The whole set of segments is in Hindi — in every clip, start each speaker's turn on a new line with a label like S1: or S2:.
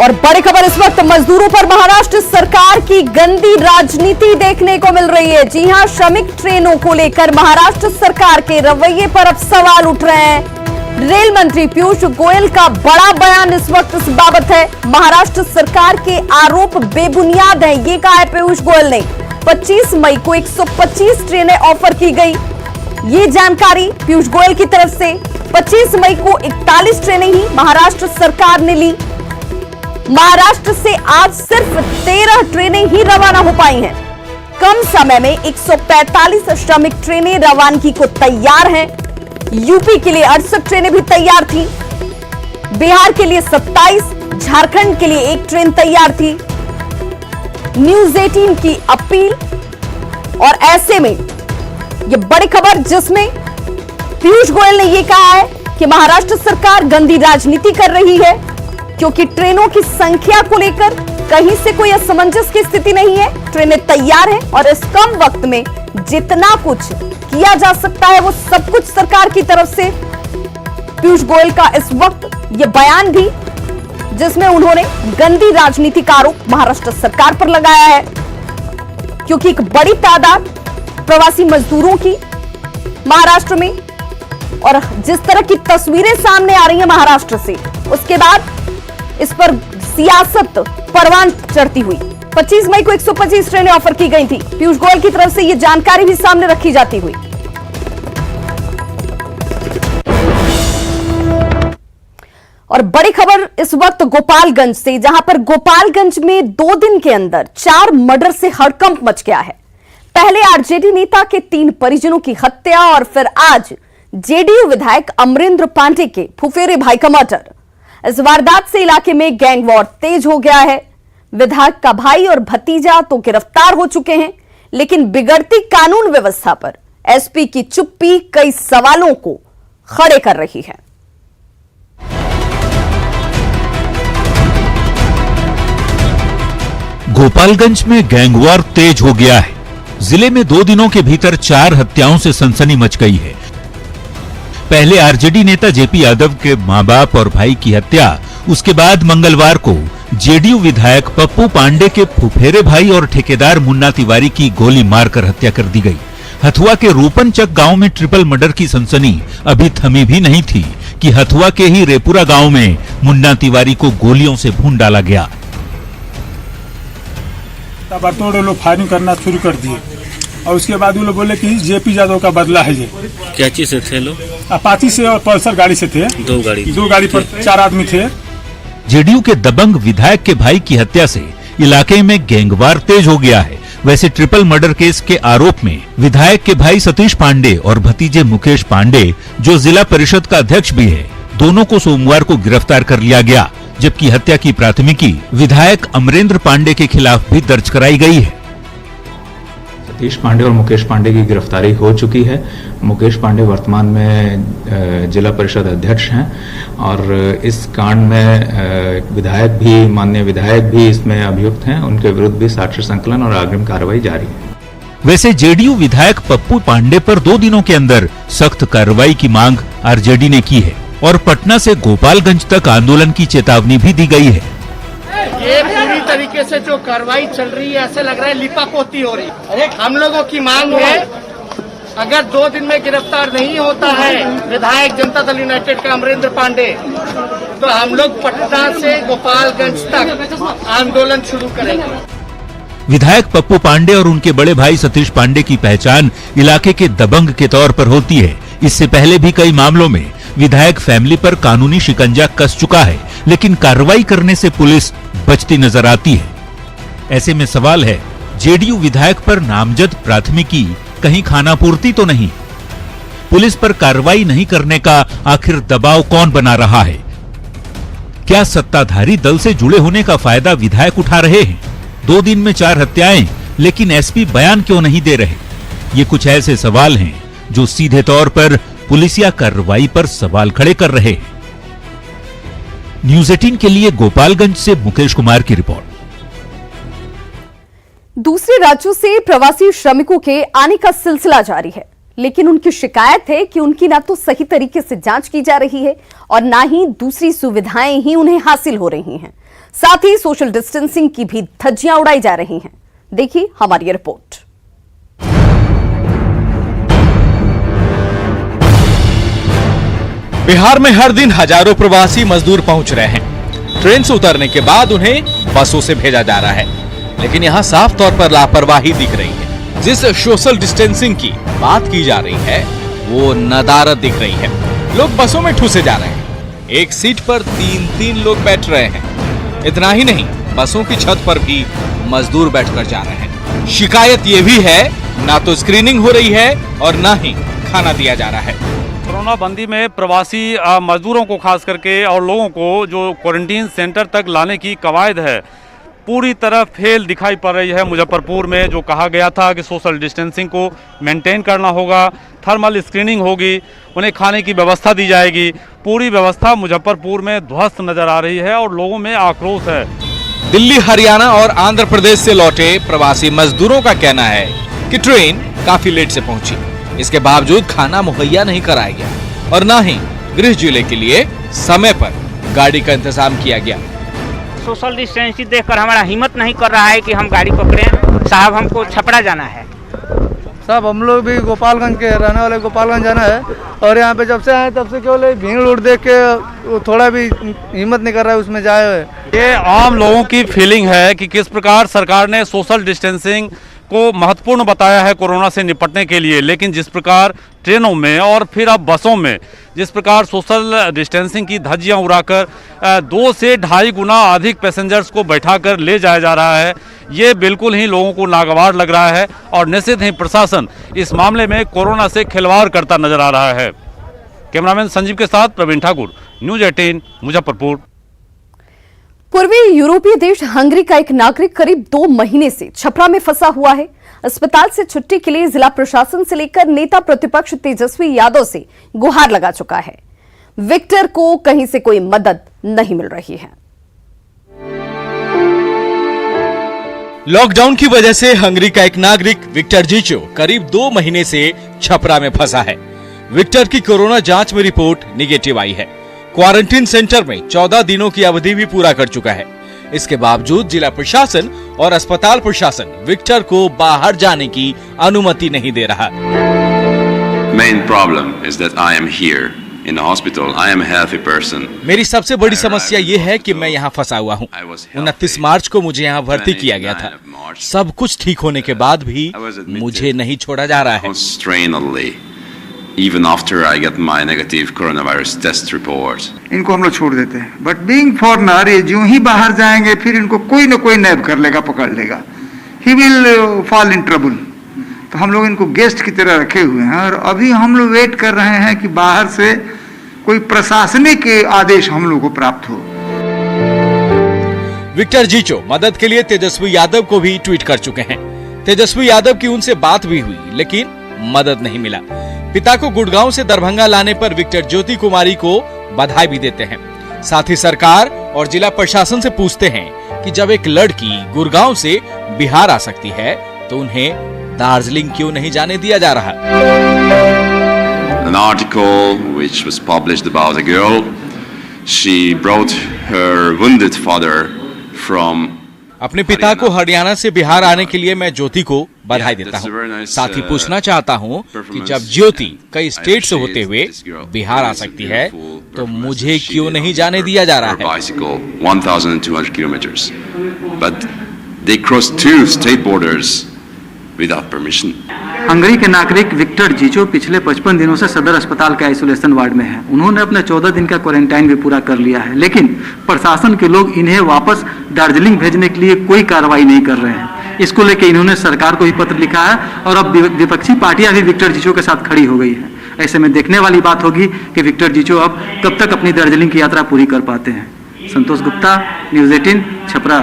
S1: और बड़ी खबर इस वक्त मजदूरों पर महाराष्ट्र सरकार की गंदी राजनीति देखने को मिल रही है। जी हां, श्रमिक ट्रेनों को लेकर महाराष्ट्र सरकार के रवैये पर अब सवाल उठ रहे हैं। रेल मंत्री पीयूष गोयल का बड़ा बयान इस वक्त इस बाबत है। महाराष्ट्र सरकार के आरोप बेबुनियाद हैं, ये कहा है पीयूष गोयल ने। 25 मई को 125 ट्रेनें ऑफर की गई, ये जानकारी पीयूष गोयल की तरफ से। 25 मई को 41 ट्रेनें ही महाराष्ट्र सरकार ने ली। महाराष्ट्र से आज सिर्फ 13 ट्रेनें ही रवाना हो पाई हैं। कम समय में 145 श्रमिक ट्रेनें रवानगी को तैयार हैं। यूपी के लिए 68 ट्रेनें भी तैयार थी, बिहार के लिए 27, झारखंड के लिए 1 ट्रेन तैयार थी। न्यूज 18 की अपील, और ऐसे में यह बड़ी खबर जिसमें पीयूष गोयल ने यह कहा है कि महाराष्ट्र सरकार गंदी राजनीति कर रही है, क्योंकि ट्रेनों की संख्या को लेकर कहीं से कोई असमंजस की स्थिति नहीं है। ट्रेनें तैयार हैं और इस कम वक्त में जितना कुछ किया जा सकता है वो सब कुछ सरकार की तरफ से। पीयूष गोयल का इस वक्त ये बयान भी, जिसमें उन्होंने गंदी राजनीति का आरोप महाराष्ट्र सरकार पर लगाया है, क्योंकि एक बड़ी तादाद प्रवासी मजदूरों की महाराष्ट्र में, और जिस तरह की तस्वीरें सामने आ रही हैं महाराष्ट्र से, उसके बाद इस पर सियासत परवान चढ़ती हुई। 25 मई को 125 ट्रेनें ऑफर की गई थी। पीयूष गोयल की तरफ से यह जानकारी भी सामने रखी जाती हुई। और बड़ी खबर इस वक्त गोपालगंज से, जहां पर गोपालगंज में 2 दिन के अंदर 4 मर्डर से हड़कंप मच गया है। पहले आरजेडी नेता के 3 परिजनों की हत्या, और फिर आज जेडीयू विधायक अमरेंद्र पांडे के फुफेरे भाई का मर्डर। इस वारदात से इलाके में गैंग वॉर तेज हो गया है। विधायक का भाई और भतीजा तो गिरफ्तार हो चुके हैं, लेकिन बिगड़ती कानून व्यवस्था पर एसपी की चुप्पी कई सवालों को खड़े कर रही है।
S2: गोपालगंज में गैंगवार तेज हो गया है। जिले में 2 दिनों के भीतर 4 हत्याओं से सनसनी मच गई है। पहले आरजेडी नेता जेपी यादव के मां बाप और भाई की हत्या, उसके बाद मंगलवार को जेडीयू विधायक पप्पू पांडे के फुफेरे भाई और ठेकेदार मुन्ना तिवारी की गोली मारकर हत्या कर दी गई। हथुआ के रूपनचक गांव में ट्रिपल मर्डर की सनसनी अभी थमी भी नहीं थी कि हथुआ के ही रेपुरा गांव में मुन्ना तिवारी को गोलियों से भून डाला गया।
S3: ताबड़तोड़ लोग फायरिंग करना शुरू कर दिए, और उसके बाद वो लोग बोले कि जेपी यादव का बदला है ये।
S4: क्या चीज से थे लोग?
S3: अपाची से और पल्सर गाड़ी से थे।
S4: 2 गाड़ी
S3: पर 4 आदमी थे।
S2: जेडीयू के दबंग विधायक के भाई की हत्या से इलाके में गैंगवार तेज हो गया है। वैसे ट्रिपल मर्डर केस के आरोप में विधायक के भाई सतीश पांडे और भतीजे मुकेश पांडे, जो जिला परिषद का अध्यक्ष भी है, दोनों को सोमवार को गिरफ्तार कर लिया गया, जबकि हत्या की प्राथमिकी विधायक अमरेंद्र पांडे के खिलाफ भी दर्ज कराई गई है।
S5: सतीश पांडे और मुकेश पांडे की गिरफ्तारी हो चुकी है। मुकेश पांडे वर्तमान में जिला परिषद अध्यक्ष हैं, और इस कांड में विधायक भी, माननीय विधायक भी इसमें अभियुक्त हैं। उनके विरुद्ध भी साक्ष्य संकलन और अग्रिम कार्रवाई जारी है।
S2: वैसे जेडीयू विधायक पप्पू पांडे पर 2 दिनों के अंदर सख्त कार्रवाई की मांग आरजेडी ने की है, और पटना से गोपालगंज तक आंदोलन की चेतावनी भी दी गई है।
S6: ये पूरी तरीके से जो कार्रवाई चल रही है, ऐसे लग रहा है लिपापोती हो रही है। हम लोगों की मांग है, अगर 2 दिन में गिरफ्तार नहीं होता है विधायक जनता दल यूनाइटेड का अमरेंद्र पांडे, तो हम लोग पटना से गोपालगंज तक आंदोलन शुरू करेंगे।
S2: विधायक पप्पू पांडे और उनके बड़े भाई सतीश पांडे की पहचान इलाके के दबंग के तौर पर होती है। इससे पहले भी कई मामलों में विधायक फैमिली पर कानूनी शिकंजा कस चुका है, लेकिन कार्रवाई करने से पुलिस बचती नजर आती है। ऐसे में सवाल है, जेडीयू विधायक पर नामजद प्राथमिकी कहीं खानापूर्ति तो नहीं? पुलिस पर कार्रवाई नहीं करने का आखिर दबाव कौन बना रहा है? क्या सत्ताधारी दल से जुड़े होने का फायदा विधायक उठा रहे हैं? 2 दिन में 4 हत्याएं, लेकिन एसपी बयान क्यों नहीं दे रहे? ये कुछ ऐसे सवाल हैं जो सीधे तौर पर पुलिसिया कार्रवाई पर सवाल खड़े कर रहे हैं। न्यूज 18 के लिए गोपालगंज से मुकेश कुमार की रिपोर्ट।
S1: दूसरे राज्यों से प्रवासी श्रमिकों के आने का सिलसिला जारी है, लेकिन उनकी शिकायत है कि उनकी ना तो सही तरीके से जांच की जा रही है और ना ही दूसरी सुविधाएं ही उन्हें हासिल हो रही हैं। साथ ही सोशल डिस्टेंसिंग की भी धज्जियां उड़ाई जा रही हैं। देखिए हमारी रिपोर्ट।
S7: बिहार में हर दिन हजारों प्रवासी मजदूर पहुंच रहे हैं। ट्रेन से उतरने के बाद उन्हें बसों से भेजा जा रहा है, लेकिन यहाँ साफ तौर पर लापरवाही दिख रही है। जिस सोशल डिस्टेंसिंग की बात की जा रही है वो नदारत दिख रही है। लोग बसों में ठूसे जा रहे हैं, एक सीट पर 3-3 लोग बैठ रहे हैं। इतना ही नहीं, बसों की छत पर भी मजदूर बैठकर जा रहे हैं। शिकायत ये भी है, ना तो स्क्रीनिंग हो रही है और ना ही खाना दिया जा रहा है।
S8: कोरोना बंदी में प्रवासी मजदूरों को खास करके और लोगों को जो क्वारंटीन सेंटर तक लाने की कवायद है पूरी तरह फेल दिखाई पड़ रही है। मुजफ्फरपुर में जो कहा गया था कि सोशल डिस्टेंसिंग को मेंटेन करना होगा, थर्मल स्क्रीनिंग होगी, उन्हें खाने की व्यवस्था दी जाएगी, पूरी व्यवस्था मुजफ्फरपुर में ध्वस्त नजर आ रही है और लोगों में आक्रोश है।
S7: दिल्ली, हरियाणा और आंध्र प्रदेश से लौटे प्रवासी मजदूरों का कहना है कि ट्रेन काफी लेट से पहुंची, इसके बावजूद खाना मुहैया नहीं कराया गया और न ही गृह जिले के लिए समय पर गाड़ी का इंतजाम किया गया।
S9: सोशल डिस्टेंसिंग देखकर हमारा हिम्मत नहीं कर रहा है कि हम गाड़ी पकड़ें। साहब हमको छपरा जाना है।
S10: साहब हम लोग भी गोपालगंज के रहने वाले, गोपालगंज जाना है और यहाँ पे जब से आए तब से केवल भीड़ उड़ देख के थोड़ा भी हिम्मत नहीं कर रहा है उसमें जाए।
S8: ये आम लोगों की फीलिंग है कि किस प्रकार सरकार ने सोशल डिस्टेंसिंग को महत्वपूर्ण बताया है कोरोना से निपटने के लिए, लेकिन जिस प्रकार ट्रेनों में और फिर अब बसों में जिस प्रकार सोशल डिस्टेंसिंग की धज्जियां उड़ाकर 2 से 2.5 गुना अधिक पैसेंजर्स को बैठाकर ले जाया जा रहा है, ये बिल्कुल ही लोगों को नागवार लग रहा है और निश्चित ही प्रशासन इस मामले में कोरोना से खिलवाड़ करता नजर आ रहा है। कैमरामैन संजीव के साथ प्रवीण ठाकुर, न्यूज 18 मुजफ्फरपुर।
S1: पूर्वी यूरोपीय देश हंगरी का एक नागरिक करीब 2 महीने से छपरा में फंसा हुआ है। अस्पताल से छुट्टी के लिए जिला प्रशासन से लेकर नेता प्रतिपक्ष तेजस्वी यादव से गुहार लगा चुका है। विक्टर को कहीं से कोई मदद नहीं मिल रही है।
S7: लॉकडाउन की वजह से हंगरी का एक नागरिक विक्टर जीचो करीब 2 महीने से छपरा में फंसा है। विक्टर की कोरोना जांच में रिपोर्ट निगेटिव आई है। क्वारंटीन सेंटर में 14 दिनों की अवधि भी पूरा कर चुका है। इसके बावजूद जिला प्रशासन और अस्पताल प्रशासन विक्टर को बाहर जाने की अनुमति नहीं दे रहा।
S11: Main problem is that I am here in the hospital. I am a healthy person.
S7: मेरी सबसे बड़ी समस्या ये है कि मैं यहाँ फंसा हुआ हूँ। 29 मार्च को मुझे यहाँ भर्ती किया गया था। सब कुछ ठीक होने के बाद भी मुझे नहीं छोड़ा जा रहा है।
S11: Even after I get my negative coronavirus test report.
S12: इनको हम लोग छोड़ देते हैं, बट बीइंग फॉरनर ये जो ही बाहर जाएंगे फिर इनको कोई न कोई नैब कर लेगा, पकड़ लेगा। He will fall in trouble. तो हम लोग इनको गेस्ट की तरह रखे हुए हैं और अभी हम लोग वेट कर रहे हैं कि बाहर से कोई प्रशासनिक आदेश हम लोग को प्राप्त हो।
S7: विक्टर जीचो मदद के लिए तेजस्वी यादव को भी ट्वीट कर चुके हैं। तेजस्वी यादव की उनसे बात भी हुई, लेकिन मदद नहीं मिला। पिता को गुड़गांव से दरभंगा लाने पर विक्टर ज्योति कुमारी को बधाई भी देते हैं। साथ ही सरकार और जिला प्रशासन से पूछते हैं कि जब एक लड़की गुड़गांव से बिहार आ सकती है तो उन्हें दार्जिलिंग क्यों नहीं जाने दिया जा रहा।
S11: An article which was published about a girl. She brought her wounded father from
S7: अपने पिता को हरियाणा से बिहार आने के लिए मैं ज्योति को बधाई देता हूँ। साथ ही पूछना चाहता हूँ कि जब ज्योति कई स्टेट से होते हुए बिहार आ सकती है तो मुझे क्यों नहीं जाने दिया जा रहा है।
S11: 1200 kilometers, but they crossed 2 state borders without permission.
S13: Hungary के नागरिक विक्टर जीचो पिछले 55 दिनों से सदर अस्पताल के आइसोलेशन वार्ड में हैं। उन्होंने अपने 14 दिन का क्वारंटाइन भी पूरा कर लिया है, लेकिन प्रशासन के लोग इन्हें वापस दार्जिलिंग भेजने के लिए कोई कार्रवाई नहीं कर रहे हैं। इसको लेकर इन्होंने सरकार को भी पत्र लिखा है और अब विपक्षी पार्टियां भी विक्टर जीचो के साथ खड़ी हो गई है। ऐसे में देखने वाली बात होगी कि विक्टर जीचो अब कब तक अपनी दार्जिलिंग की यात्रा पूरी कर पाते हैं। संतोष गुप्ता, न्यूज 18 छपरा।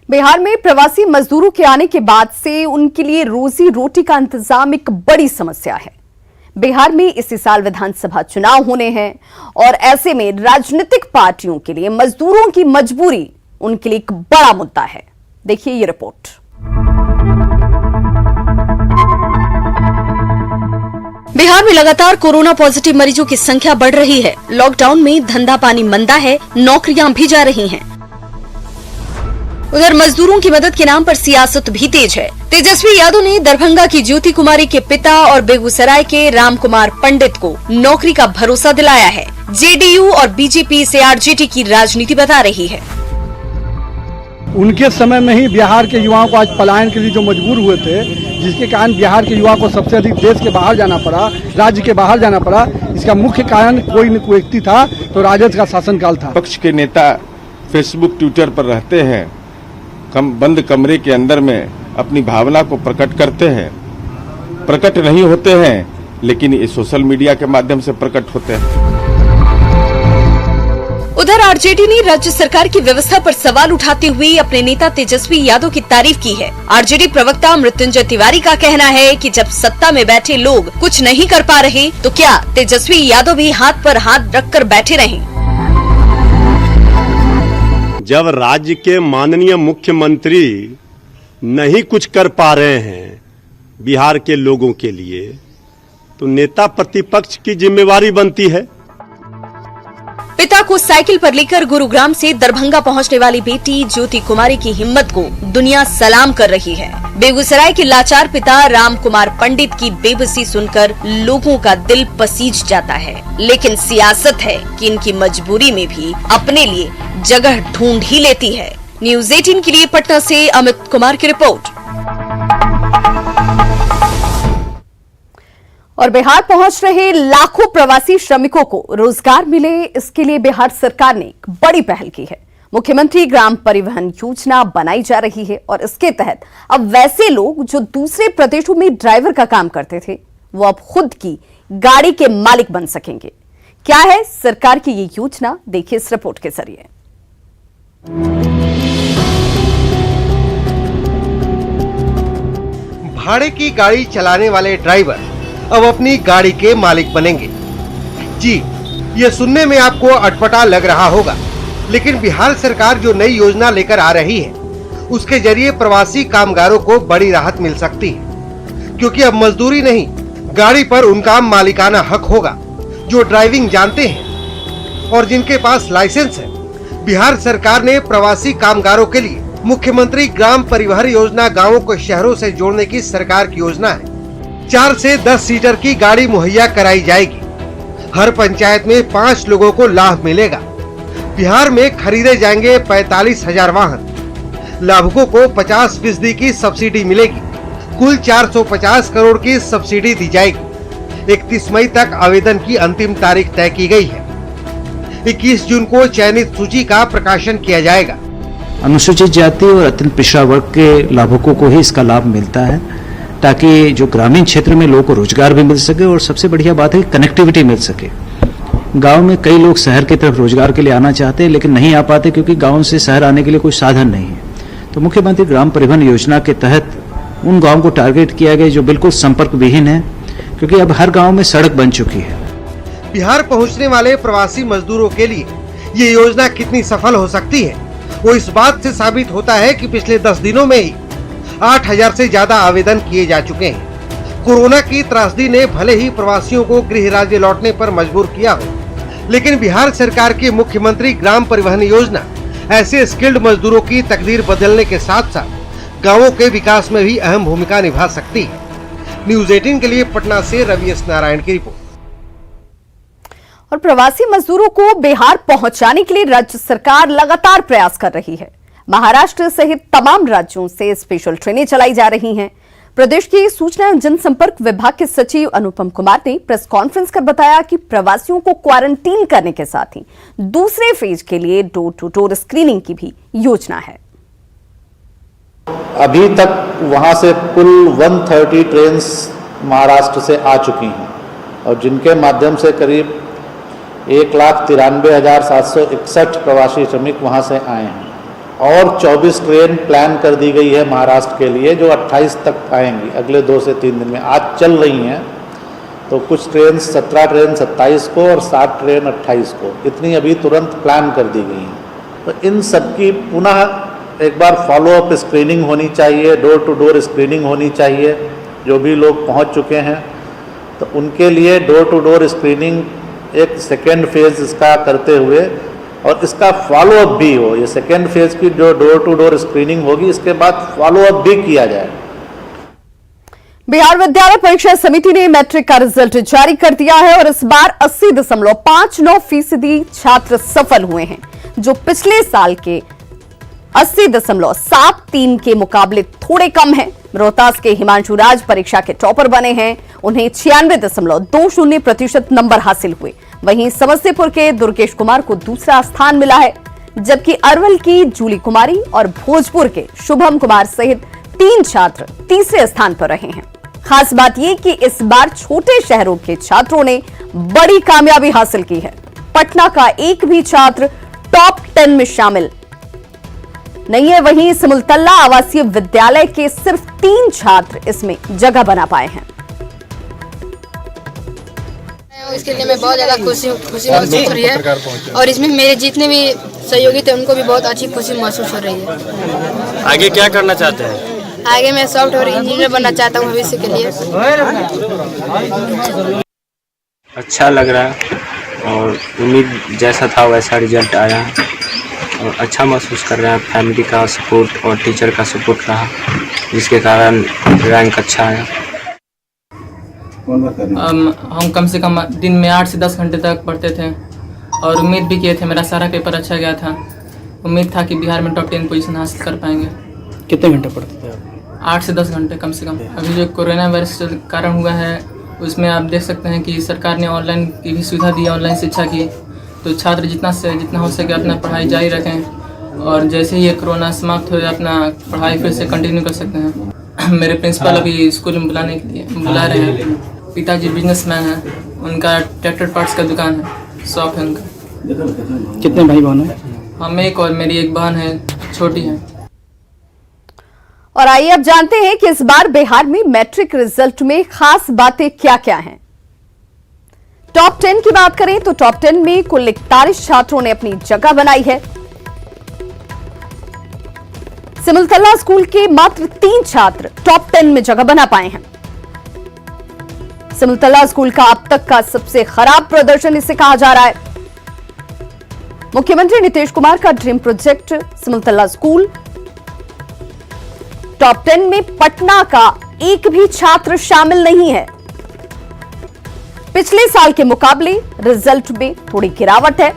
S1: बिहार में प्रवासी मजदूरों के आने के बाद से उनके लिए रोजी रोटी का इंतजाम एक बड़ी समस्या है। बिहार में इसी साल विधानसभा चुनाव होने हैं और ऐसे में राजनीतिक पार्टियों के लिए मजदूरों की मजबूरी उनके लिए एक बड़ा मुद्दा है। देखिए ये रिपोर्ट। बिहार में लगातार कोरोना पॉजिटिव मरीजों की संख्या बढ़ रही है। लॉकडाउन में धंधा पानी मंदा है, नौकरियां भी जा रही हैं। उधर मजदूरों की मदद के नाम पर सियासत भी तेज है। तेजस्वी यादव ने दरभंगा की ज्योति कुमारी के पिता और बेगूसराय के राम कुमार पंडित को नौकरी का भरोसा दिलाया है। जेडीयू और बीजेपी इसे आरजेडी की राजनीति बता रही है।
S10: उनके समय में ही बिहार के युवाओं को आज पलायन के लिए जो मजबूर हुए थे, जिसके कारण बिहार के युवा को सबसे अधिक देश के बाहर जाना पड़ा, राज्य के बाहर जाना पड़ा, इसका मुख्य कारण कोई न कोई व्यक्ति था तो राजद का शासनकाल था।
S14: पक्ष के नेता फेसबुक ट्विटर पर रहते हैं, बंद कमरे के अंदर में अपनी भावना को प्रकट करते हैं, प्रकट नहीं होते हैं, लेकिन ये सोशल मीडिया के माध्यम से प्रकट होते हैं।
S1: उधर आरजेडी ने राज्य सरकार की व्यवस्था पर सवाल उठाते हुए अपने नेता तेजस्वी यादव की तारीफ की है। आरजेडी प्रवक्ता मृत्युंजय तिवारी का कहना है कि जब सत्ता में बैठे लोग कुछ नहीं कर पा रहे तो क्या तेजस्वी यादव भी हाथ पर हाथ रखकर बैठे रहें?
S15: जब राज्य के माननीय मुख्यमंत्री नहीं कुछ कर पा रहे हैं बिहार के लोगों के लिए, तो नेता प्रतिपक्ष की जिम्मेवारी बनती है।
S1: पिता को साइकिल पर लेकर गुरुग्राम से दरभंगा पहुंचने वाली बेटी ज्योति कुमारी की हिम्मत को दुनिया सलाम कर रही है। बेगूसराय के लाचार पिता राम कुमार पंडित की बेबसी सुनकर लोगों का दिल पसीज जाता है, लेकिन सियासत है कि इनकी मजबूरी में भी अपने लिए जगह ढूंढ ही लेती है। न्यूज़ 18 के लिए पटना से अमित कुमार की रिपोर्ट। और बिहार पहुंच रहे लाखों प्रवासी श्रमिकों को रोजगार मिले, इसके लिए बिहार सरकार ने एक बड़ी पहल की है। मुख्यमंत्री ग्राम परिवहन योजना बनाई जा रही है और इसके तहत अब वैसे लोग जो दूसरे प्रदेशों में ड्राइवर का काम करते थे, वो अब खुद की गाड़ी के मालिक बन सकेंगे। क्या है सरकार की ये योजना, देखिए इस रिपोर्ट के जरिए।
S16: भाड़े की गाड़ी चलाने वाले ड्राइवर अब अपनी गाड़ी के मालिक बनेंगे। जी, ये सुनने में आपको अटपटा लग रहा होगा, लेकिन बिहार सरकार जो नई योजना लेकर आ रही है, उसके जरिए प्रवासी कामगारों को बड़ी राहत मिल सकती है, क्योंकि अब मजदूरी नहीं, गाड़ी पर उनका मालिकाना हक होगा जो ड्राइविंग जानते हैं और जिनके पास लाइसेंस है। बिहार सरकार ने प्रवासी कामगारों के लिए मुख्यमंत्री ग्राम परिवहन योजना गाँवों को शहरों से जोड़ने की सरकार की योजना है। 4 से 10 सीटर की गाड़ी मुहैया कराई जाएगी। हर पंचायत में 5 लोगों को लाभ मिलेगा। बिहार में खरीदे जाएंगे 45,000 वाहन। लाभुकों को 50% की सब्सिडी मिलेगी। कुल 450 करोड़ की सब्सिडी दी जाएगी। 31 मई तक आवेदन की अंतिम तारीख तय की गई है। 21 जून को चयनित सूची का प्रकाशन किया जाएगा।
S17: अनुसूचित जाति और अत्यंत पिछड़ा वर्ग के लाभुकों को ही इसका लाभ मिलता है, ताकि जो ग्रामीण क्षेत्र में लोगों को रोजगार भी मिल सके और सबसे बढ़िया बात है कनेक्टिविटी मिल सके। गांव में कई लोग शहर की तरफ रोजगार के लिए आना चाहते हैं, लेकिन नहीं आ पाते क्योंकि गांव से शहर आने के लिए कोई साधन नहीं है। तो मुख्यमंत्री ग्राम परिवहन योजना के तहत उन गाँव को टारगेट किया गया जो बिल्कुल संपर्क विहीन है, क्योंकि अब हर गाँव में सड़क बन चुकी है।
S16: बिहार पहुँचने वाले प्रवासी मजदूरों के लिए ये योजना कितनी सफल हो सकती है, वो इस बात से साबित होता है कि पिछले 10 दिनों में ही 8,000 से ज्यादा आवेदन किए जा चुके हैं। कोरोना की त्रासदी ने भले ही प्रवासियों को गृह राज्य लौटने पर मजबूर किया हो, लेकिन बिहार सरकार की मुख्यमंत्री ग्राम परिवहन योजना ऐसे स्किल्ड मजदूरों की तकदीर बदलने के साथ साथ गांवों के विकास में भी अहम भूमिका निभा सकती है। न्यूज़ 18 के लिए पटना से रवि एस नारायण की रिपोर्ट।
S1: और प्रवासी मजदूरों को बिहार पहुंचाने के लिए राज्य सरकार लगातार प्रयास कर रही है। महाराष्ट्र सहित तमाम राज्यों से स्पेशल ट्रेनें चलाई जा रही हैं। प्रदेश के सूचना एवं जनसंपर्क विभाग के सचिव अनुपम कुमार ने प्रेस कॉन्फ्रेंस कर बताया कि प्रवासियों को क्वारंटीन करने के साथ ही दूसरे फेज के लिए डोर टू डोर स्क्रीनिंग की भी योजना है।
S18: अभी तक वहां से कुल 130 ट्रेन्स महाराष्ट्र से आ चुकी हैं और जिनके माध्यम से करीब 1,93,761 प्रवासी श्रमिक वहां से आए हैं और 24 ट्रेन प्लान कर दी गई है महाराष्ट्र के लिए जो 28 तक आएंगी अगले 2 से 3 दिन में। आज चल रही हैं तो कुछ ट्रेन 17 ट्रेन 27 को और 7 ट्रेन 28 को, इतनी अभी तुरंत प्लान कर दी गई हैं। तो इन सबकी पुनः एक बार फॉलोअप स्क्रीनिंग होनी चाहिए, डोर टू डोर स्क्रीनिंग होनी चाहिए। जो भी लोग पहुंच चुके हैं तो उनके लिए डोर टू डोर स्क्रीनिंग एक सेकेंड फेज इसका करते हुए और इसका फॉलो अप भी हो। ये सेकेंड फेज की जो डोर टू डोर स्क्रीनिंग होगी, इसके बाद फॉलो अप भी किया जाए।
S1: बिहार विद्यालय परीक्षा समिति ने मैट्रिक का रिजल्ट जारी कर दिया है और इस बार 80.59% छात्र सफल हुए हैं, जो पिछले साल के 80.73 के मुकाबले थोड़े कम है। रोहतास के हिमांशु राज परीक्षा के टॉपर बने हैं, उन्हें 96.20% नंबर हासिल हुए। वहीं समस्तीपुर के दुर्गेश कुमार को दूसरा स्थान मिला है, जबकि अरवल की जूली कुमारी और भोजपुर के शुभम कुमार सहित 3 छात्र तीसरे स्थान पर रहे हैं। खास बात यह कि इस बार छोटे शहरों के छात्रों ने बड़ी कामयाबी हासिल की है। पटना का एक भी छात्र टॉप 10 में शामिल नहीं है। वहीं सिमुलतला आवासीय विद्यालय के सिर्फ 3 छात्र इसमें जगह बना पाए हैं।
S19: इसके लिए मैं बहुत ज्यादा खुशी महसूस हो रही है और इसमें मेरे जितने भी सहयोगी थे उनको भी बहुत अच्छी खुशी महसूस हो रही है।
S4: आगे क्या करना चाहते हैं?
S19: आगे मैं सॉफ्टवेयर इंजीनियर बनना चाहता हूँ भविष्य के लिए।
S20: अच्छा लग रहा है और उम्मीद जैसा था वैसा रिजल्ट आया और अच्छा महसूस कर रहे हैं। फैमिली का सपोर्ट और टीचर का सपोर्ट रहा, जिसके कारण रैंक अच्छा आया।
S21: हम कम से कम दिन में 8 से 10 घंटे तक पढ़ते थे और उम्मीद भी किए थे। मेरा सारा पेपर अच्छा गया था। उम्मीद था कि बिहार में टॉप 10 पोजीशन हासिल कर पाएंगे।
S20: कितने घंटे पढ़ते थे आप?
S21: 8 से 10 घंटे कम से कम। अभी जो कोरोना वायरस के कारण हुआ है उसमें आप देख सकते हैं कि सरकार ने ऑनलाइन की भी सुविधा दी है, ऑनलाइन शिक्षा की। तो छात्र जितना हो सके अपना पढ़ाई जारी रखें और जैसे ही ये कोरोना समाप्त हो अपना पढ़ाई फिर से कंटिन्यू कर सकते हैं। मेरे प्रिंसिपल अभी स्कूल में बुलाने के लिए बुला रहे हैं। पिताजी बिजनेसमैन हैं, उनका ट्रैक्टर पार्ट्स का दुकान है, शॉप है उनका।
S20: कितने भाई बहन हैं?
S21: हम एक और मेरी एक बहन है, छोटी है।
S1: और आइए अब जानते हैं कि इस बार बिहार में मैट्रिक रिजल्ट में खास बातें क्या क्या हैं। टॉप 10 की बात करें तो टॉप 10 में कुल 41 छात्रों ने अपनी जगह बनाई है। सिमुलतला स्कूल के मात्र 3 छात्र टॉप 10 में जगह बना पाए हैं। सिमुलतला स्कूल का अब तक का सबसे खराब प्रदर्शन इसे कहा जा रहा है। मुख्यमंत्री नीतीश कुमार का dream project Simultala school. Top 10 में पटना का एक भी छात्र शामिल नहीं है। पिछले साल के मुकाबले रिजल्ट में थोड़ी गिरावट है।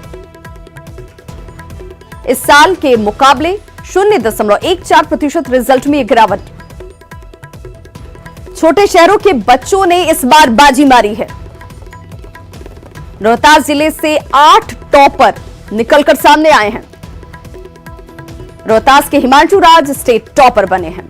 S1: इस साल के मुकाबले 0.14% रिजल्ट में गिरावट। छोटे शहरों के बच्चों ने इस बार बाजी मारी है। रोहतास जिले से 8 टॉपर निकलकर सामने आए हैं। रोहतास के हिमांशु राज स्टेट टॉपर बने हैं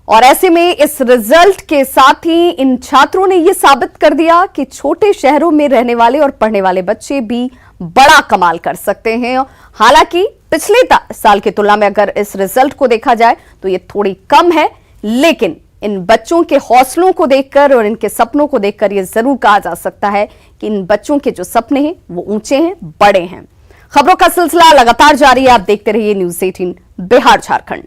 S1: और ऐसे में इस रिजल्ट के साथ ही इन छात्रों ने यह साबित कर दिया कि छोटे शहरों में रहने वाले और पढ़ने वाले बच्चे भी बड़ा कमाल कर सकते हैं। हालांकि पिछले साल की तुलना में अगर इस रिजल्ट को देखा जाए तो ये थोड़ी कम है, लेकिन इन बच्चों के हौसलों को देखकर और इनके सपनों को देखकर यह जरूर कहा जा सकता है कि इन बच्चों के जो सपने हैं वो ऊंचे हैं, बड़े हैं। खबरों का सिलसिला लगातार जारी है। आप देखते रहिए न्यूज़ 18 बिहार झारखंड।